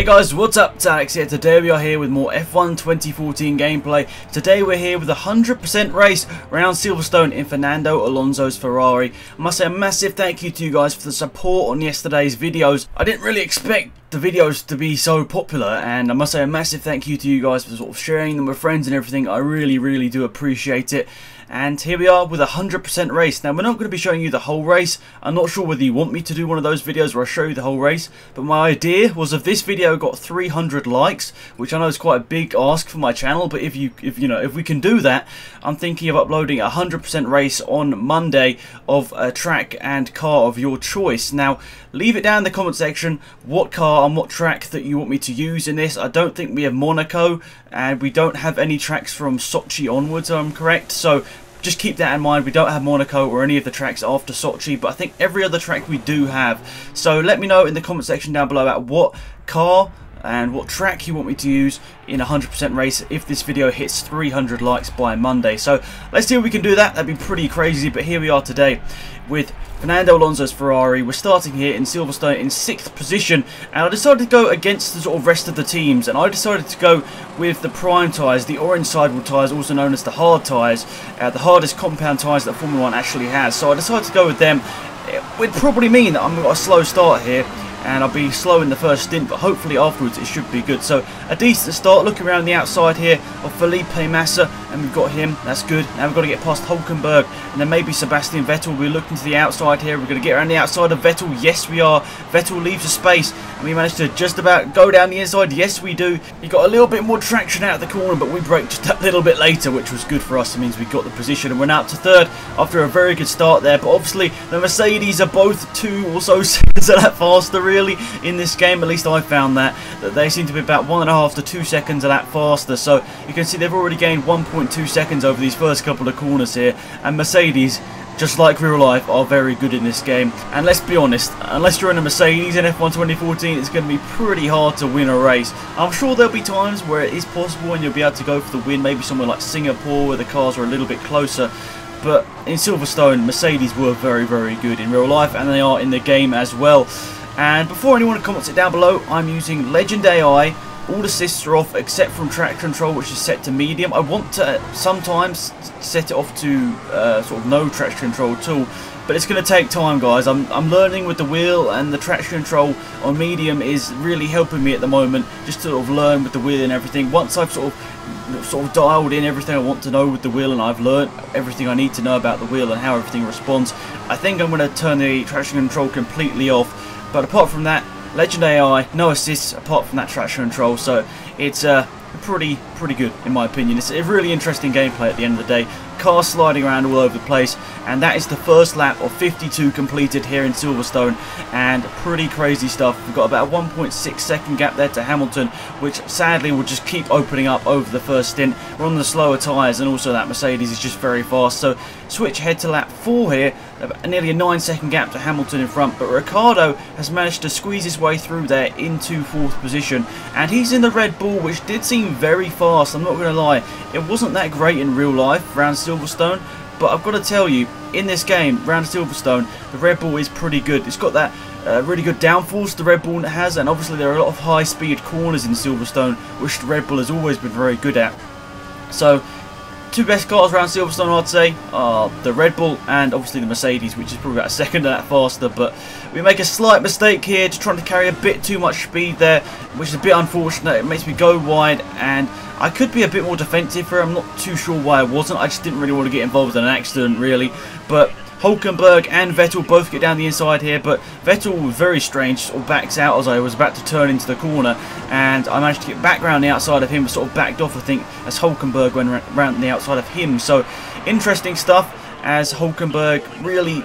Hey guys, what's up? It's Alex here. Today we are here with more F1 2014 gameplay. Today we're here with a 100% race around Silverstone in Fernando Alonso's Ferrari. I must say a massive thank you to you guys for the support on yesterday's videos. I didn't really expect the videos to be so popular, and I must say a massive thank you to you guys for sort of sharing them with friends and everything. I really do appreciate it. And here we are with a 100% race. Now we're not going to be showing you the whole race. I'm not sure whether you want me to do one of those videos where I show you the whole race, but my idea was if this video got 300 likes, which I know is quite a big ask for my channel, but if we can do that, I'm thinking of uploading a 100% race on Monday of a track and car of your choice. Now leave it down in the comment section what car and what track that you want me to use in this. I don't think we have Monaco, and we don't have any tracks from Sochi onwards, if I'm correct, so just keep that in mind. We don't have Monaco or any of the tracks after Sochi, but I think every other track we do have. So let me know in the comment section down below about what car and what track you want me to use in a 100% race if this video hits 300 likes by Monday. So let's see if we can do that. That'd be pretty crazy, but here we are today with Fernando Alonso's Ferrari. We're starting here in Silverstone in 6th position, and I decided to go against the sort of rest of the teams, and I decided to go with the prime tyres, the orange sidewall tyres, also known as the hard tyres, the hardest compound tyres that Formula 1 actually has. So I decided to go with them. It would probably mean that I'm got a slow start here, and I'll be slow in the first stint, but hopefully afterwards it should be good. So a decent start. Looking around the outside here of Felipe Massa, and we've got him. That's good. Now we've got to get past Hulkenberg, and then maybe Sebastian Vettel. We're looking to the outside here. We're going to get around the outside of Vettel. Yes, we are. Vettel leaves a space, and we managed to just about go down the inside. Yes, we do. He got a little bit more traction out of the corner, but we braked just a little bit later, which was good for us. It means we got the position and went out to 3rd after a very good start there. But obviously the Mercedes are both 2 or so seconds of that faster, really, in this game. At least I found that they seem to be about 1.5 to 2 seconds of that faster. So you can see they've already gained 1.2 seconds over these first couple of corners here, and Mercedes, just like real life, are very good in this game. And let's be honest, unless you're in a Mercedes in F1 2014, it's going to be pretty hard to win a race. I'm sure there'll be times where it is possible and you'll be able to go for the win, maybe somewhere like Singapore where the cars are a little bit closer. But in Silverstone, Mercedes were very good in real life, and they are in the game as well. And before anyone comments it down below, I'm using Legend AI. All assists are off except from track control, which is set to medium. I want to sometimes set it off to sort of no traction control at all, but it's going to take time, guys. I'm learning with the wheel, and the traction control on medium is really helping me at the moment, just to sort of learn with the wheel and everything. Once I've sort of dialed in everything I want to know with the wheel, and I've learned everything I need to know about the wheel and how everything responds, I think I'm going to turn the traction control completely off. But apart from that, Legend AI, no assists apart from that traction control, so it's pretty good in my opinion. It's a really interesting gameplay at the end of the day. Cars sliding around all over the place, and that is the first lap of 52 completed here in Silverstone, and pretty crazy stuff. We've got about a 1.6 second gap there to Hamilton, which sadly will just keep opening up over the first stint. We're on the slower tyres, and also that Mercedes is just very fast. So switch ahead to lap 4 here, nearly a 9-second gap to Hamilton in front, but Ricciardo has managed to squeeze his way through there into 4th position, and he's in the Red Bull, which did seem very fast. I'm not going to lie, it wasn't that great in real life around Silverstone, but I've got to tell you, in this game around Silverstone, the Red Bull is pretty good. It's got that really good downforce the Red Bull has, and obviously there are a lot of high speed corners in Silverstone, which the Red Bull has always been very good at. So 2 best cars around Silverstone, I'd say, are the Red Bull and obviously the Mercedes, which is probably about a second of that faster. But we make a slight mistake here, just trying to carry a bit too much speed there, which is a bit unfortunate. It makes me go wide, and I could be a bit more defensive here. I'm not too sure why I wasn't. I just didn't really want to get involved in an accident, really. But Hulkenberg and Vettel both get down the inside here, but Vettel was very strange, sort of backs out as I was about to turn into the corner, and I managed to get back around the outside of him, sort of backed off, I think, as Hulkenberg went around the outside of him. So interesting stuff, as Hulkenberg really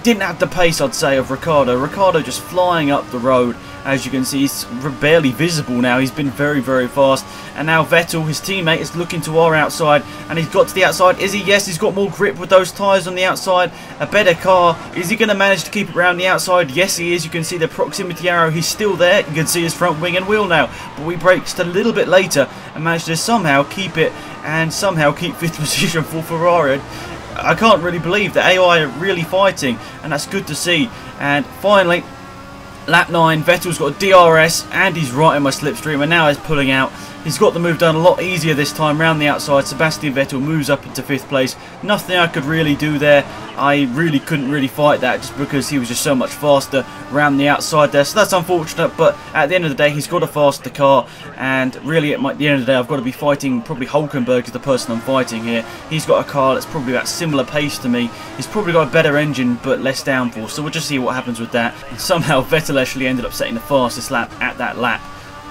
didn't have the pace, I'd say, of Ricciardo. Ricciardo just flying up the road. As you can see, he's barely visible now. He's been very fast. And now Vettel, his teammate, is looking to our outside, and he's got to the outside. Is he? Yes, he's got more grip with those tyres on the outside. A better car. Is he going to manage to keep it around the outside? Yes, he is. You can see the proximity arrow. He's still there. You can see his front wing and wheel now. But we braked just a little bit later and managed to somehow keep it, and somehow keep 5th position for Ferrari. I can't really believe that AI are really fighting, and that's good to see. And finally, Lap 9, Vettel's got a DRS and he's right in my slipstream, and now he's pulling out. He's got the move done a lot easier this time round the outside. Sebastian Vettel moves up into 5th place. Nothing I could really do there. I really couldn't really fight that just because he was just so much faster round the outside there. So that's unfortunate, but at the end of the day, he's got a faster car. And really, at the end of the day, I've got to be fighting probably Hulkenberg is the person I'm fighting here. He's got a car that's probably about similar pace to me. He's probably got a better engine, but less downforce. So we'll just see what happens with that. And somehow Vettel actually ended up setting the fastest lap at that lap,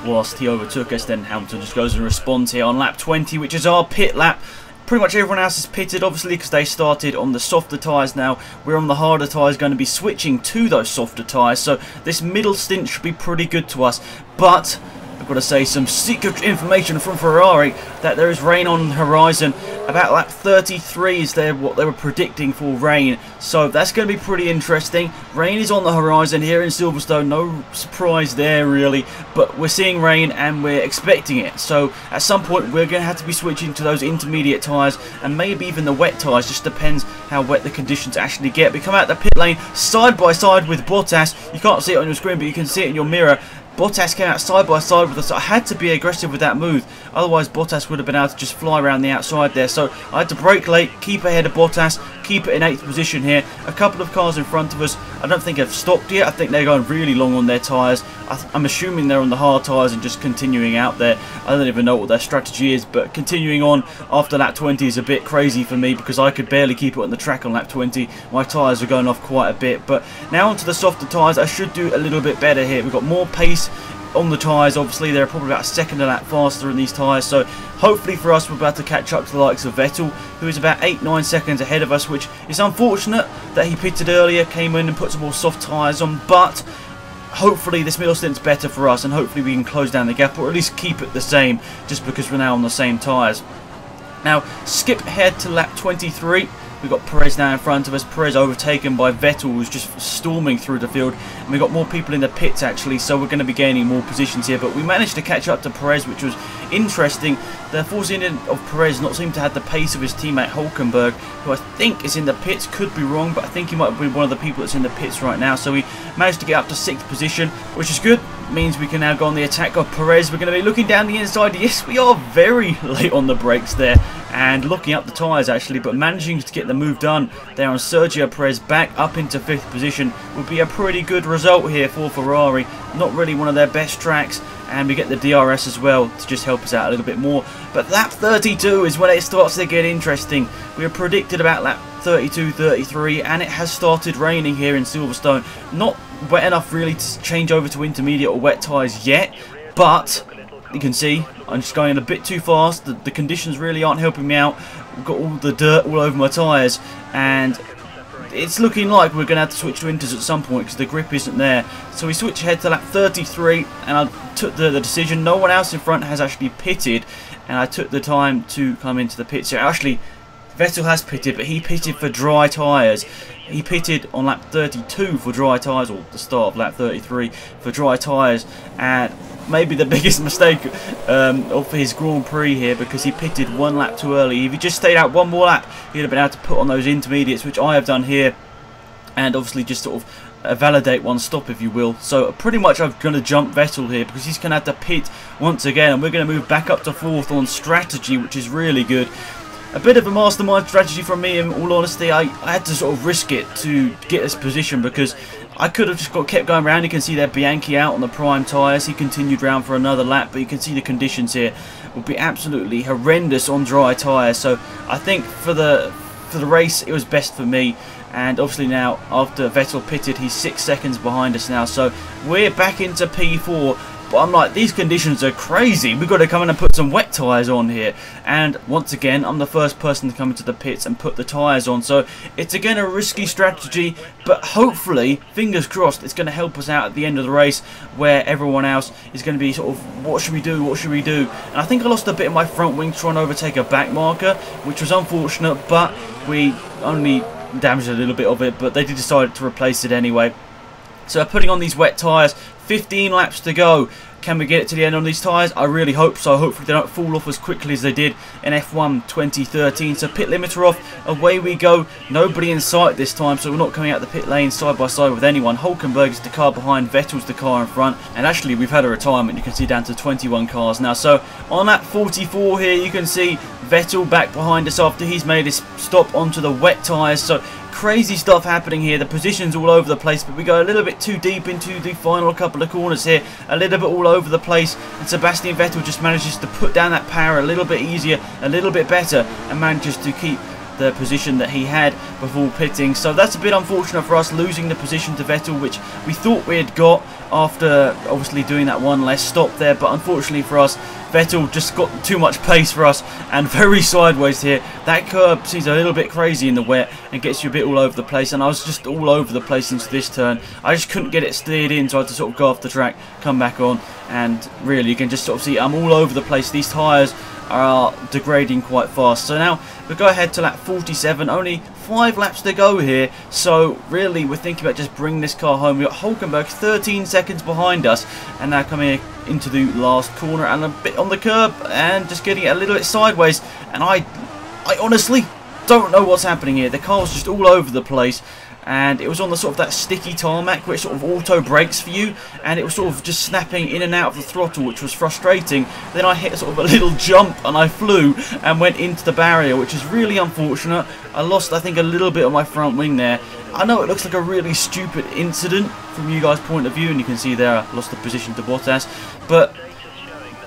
whilst he overtook us. Then Hamilton just goes and responds here on lap 20, which is our pit lap. Pretty much everyone else is pitted, obviously, because they started on the softer tyres. Now we're on the harder tyres, going to be switching to those softer tyres, so this middle stint should be pretty good to us. But I've got to say, some secret information from Ferrari that there is rain on the horizon. About lap 33 is what they were predicting for rain, so that's going to be pretty interesting. Rain is on the horizon here in Silverstone, no surprise there really, but we're seeing rain and we're expecting it. So at some point we're going to have to be switching to those intermediate tyres and maybe even the wet tyres, just depends how wet the conditions actually get. We come out the pit lane side by side with Bottas. You can't see it on your screen, but you can see it in your mirror. Bottas came out side by side with us. I had to be aggressive with that move, otherwise Bottas would have been able to just fly around the outside there. So I had to brake late, keep ahead of Bottas, keep it in 8th position here. A couple of cars in front of us, I don't think have stopped yet. I think they're going really long on their tyres. I'm assuming they're on the hard tyres and just continuing out there. I don't even know what their strategy is, but continuing on after lap 20 is a bit crazy for me because I could barely keep it on the track on lap 20. My tyres are going off quite a bit, but now onto the softer tyres. I should do a little bit better here. We've got more pace on the tyres. Obviously they're probably about a second a lap faster in these tyres, so hopefully for us we're about to catch up to the likes of Vettel, who is about 8-9 seconds ahead of us, which is unfortunate that he pitted earlier, came in and put some more soft tyres on, but hopefully this middle stint's better for us and hopefully we can close down the gap or at least keep it the same, just because we're now on the same tyres. Now skip ahead to lap 23. We've got Perez now in front of us. Perez overtaken by Vettel, who's just storming through the field. And we've got more people in the pits actually, so we're going to be gaining more positions here. But we managed to catch up to Perez, which was interesting. The forcing in of Perez not seem to have the pace of his teammate Hulkenberg, who I think is in the pits. Could be wrong, but I think he might be one of the people that's in the pits right now. So we managed to get up to 6th position, which is good. Means we can now go on the attack of Perez. We're going to be looking down the inside. Yes, we are very late on the brakes there and looking up the tyres actually, but managing to get the move done there on Sergio Perez back up into 5th position would be a pretty good result here for Ferrari. Not really one of their best tracks, and we get the DRS as well to just help us out a little bit more. But lap 32 is when it starts to get interesting. We were predicted about lap 32, 33, and it has started raining here in Silverstone. Not wet enough really to change over to intermediate or wet tyres yet, but you can see I'm just going a bit too fast. The conditions really aren't helping me out. We've got all the dirt all over my tyres, and it's looking like we're going to have to switch to inters at some point because the grip isn't there. So we switch ahead to lap 33 and I took the decision. No one else in front has actually pitted, and I took the time to come into the pits here. Actually, Vettel has pitted, but he pitted for dry tyres. He pitted on lap 32 for dry tyres, or the start of lap 33 for dry tyres, and maybe the biggest mistake of his Grand Prix here, because he pitted one lap too early. If he just stayed out one more lap, he'd have been able to put on those intermediates, which I have done here, and obviously just sort of validate one stop, if you will. So pretty much I'm going to jump Vettel here because he's going to have to pit once again, and we're going to move back up to 4th on strategy, which is really good. A bit of a mastermind strategy from me, in all honesty. I had to sort of risk it to get this position because I could have just kept going around. You can see there Bianchi out on the prime tyres. He continued round for another lap, but you can see the conditions here would be absolutely horrendous on dry tyres. So I think for the race it was best for me. And obviously now, after Vettel pitted, he's 6 seconds behind us now. So we're back into P4. But I'm like, these conditions are crazy. We've got to come in and put some wet tyres on here. And once again, I'm the first person to come into the pits and put the tyres on. So it's again a risky strategy, but hopefully, fingers crossed, it's going to help us out at the end of the race, where everyone else is going to be sort of, what should we do, what should we do? And I think I lost a bit of my front wing trying to overtake a back marker, which was unfortunate, but we only damaged a little bit of it, but they did decide to replace it anyway. So putting on these wet tyres, 15 laps to go. Can we get it to the end on these tyres? I really hope so. Hopefully they don't fall off as quickly as they did in F1 2013. So pit limiter off, away we go. Nobody in sight this time, so we're not coming out the pit lane side by side with anyone. Hulkenberg is the car behind, Vettel's the car in front, and actually we've had a retirement, you can see, down to 21 cars now. So on that 44 here, you can see Vettel back behind us after he's made his stop onto the wet tyres. So crazy stuff happening here. The position's all over the place, but we go a little bit too deep into the final couple of corners here, a little bit all over the place, and Sebastian Vettel just manages to put down that power a little bit easier, a little bit better, and manages to keep the position that he had before pitting. So that's a bit unfortunate for us, losing the position to Vettel, which we thought we had got after obviously doing that one less stop there, but unfortunately for us, Vettel just got too much pace for us and very sideways here. That curb seems a little bit crazy in the wet and gets you a bit all over the place, and I was just all over the place into this turn. I just couldn't get it steered in, so I had to sort of go off the track, come back on, and really you can just sort of see I'm all over the place. These tyres are degrading quite fast. So now we go ahead to lap 47, only 5 laps to go here, so really we're thinking about just bringing this car home. We've got Hulkenberg 13 seconds behind us, and now coming into the last corner and a bit on the curb and just getting it a little bit sideways, and I honestly don't know what's happening here. The car was just all over the place, and it was on the sort of that sticky tarmac which sort of auto brakes for you, and it was sort of just snapping in and out of the throttle, which was frustrating. Then I hit sort of a little jump and I flew and went into the barrier, which is really unfortunate. I lost, I think, a little bit of my front wing there. I know it looks like a really stupid incident from you guys' point of view, and you can see there I lost the position to Bottas, but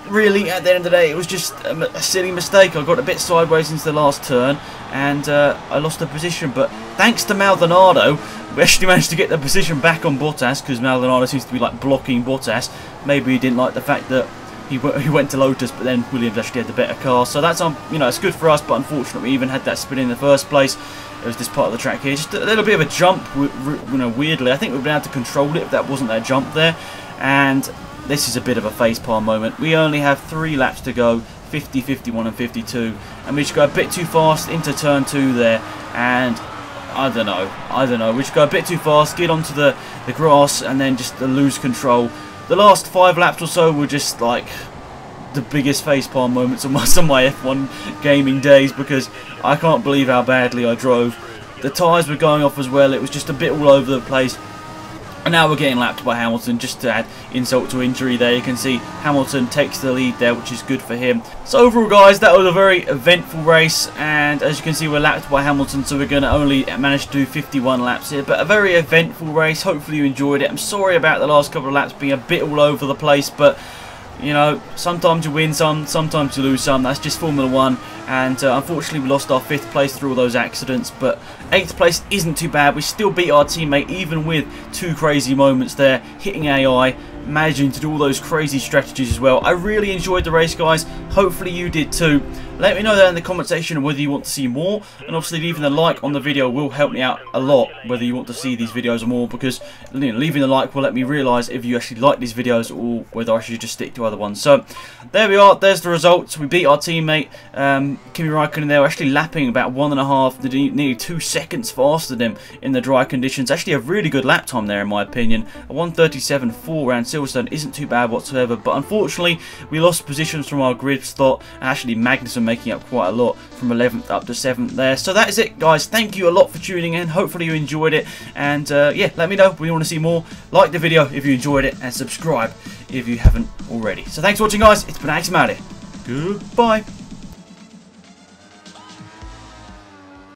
really at the end of the day it was just a silly mistake. I got a bit sideways into the last turn and I lost the position, but thanks to Maldonado we actually managed to get the position back on Bottas, because Maldonado seems to be like blocking Bottas. Maybe he didn't like the fact that he went to Lotus, but then Williams actually had the better car, so that's you know, it's good for us, but unfortunately we even had that spin in the first place. It was this part of the track here, just a little bit of a jump, you know, weirdly. I think we've been able to control it if that wasn't that jump there, and this is a bit of a facepalm moment. We only have 3 laps to go, 50, 51 and 52, and we just go a bit too fast into turn 2 there, and I don't know, we just go a bit too fast, get onto the grass, and then just lose control. The last 5 laps or so were just like the biggest facepalm moments of some of my F1 gaming days, because I can't believe how badly I drove. The tyres were going off as well, it was just a bit all over the place. And now we're getting lapped by Hamilton, just to add insult to injury there. You can see Hamilton takes the lead there, which is good for him. So overall, guys, that was a very eventful race, and as you can see we're lapped by Hamilton, so we're going to only manage to do 51 laps here, but a very eventful race. Hopefully you enjoyed it. I'm sorry about the last couple of laps being a bit all over the place, but you know, sometimes you win some, sometimes you lose some. That's just Formula 1, and unfortunately we lost our 5th place through all those accidents, but 8th place isn't too bad. We still beat our teammate even with 2 crazy moments there, hitting AI, managing to do all those crazy strategies as well. I really enjoyed the race, guys. Hopefully you did too. Let me know down in the comment section whether you want to see more, and obviously leaving a like on the video will help me out a lot, whether you want to see these videos or more, because you know, leaving a like will let me realise if you actually like these videos or whether I should just stick to other ones. So there we are, there's the results. We beat our teammate Kimi Raikkonen there, actually lapping about 1.5, nearly 2 seconds faster than him in the dry conditions. Actually a really good lap time there in my opinion. A 1:37.4 around Silverstone isn't too bad whatsoever, but unfortunately we lost positions from our grid slot, and actually Magnussen making up quite a lot from 11th up to 7th there. So that is it, guys. Thank you a lot for tuning in. Hopefully you enjoyed it, and yeah, let me know if you want to see more. Like the video if you enjoyed it, and subscribe if you haven't already. So thanks for watching, guys. It's been Alex Goodbye.